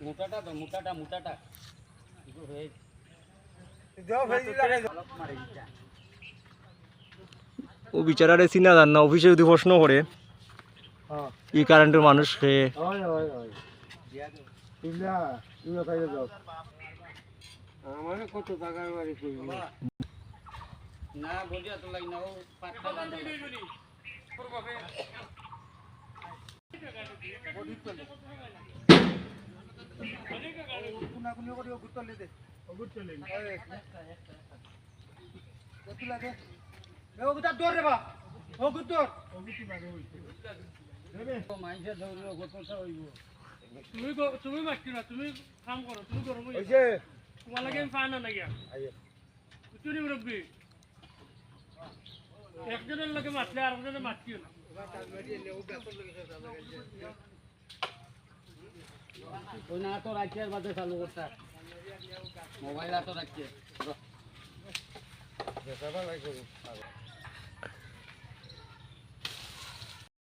মোটাটা তো মোটাটা ও বিচারারে চিনা জান না অফিসে যদি প্রশ্ন করে এই কারেন্টের মানুষকে আমার কত টাকার বাড়ি করবি না বলি এত লাগে না ও পাঁচটা বান্ধব মাইসে ধরলো গোতটা হইব তুমি মারছি না তুমি কাম করো তুমি করো তোমার লাগে আমি পাই না নাকি চুরি মুরব্বী একজনের লোকে মারলে আর একজনের মারছিও না ওই না তো রাখছে আর বাদে চালু করতে মোবাইল তো রাখছে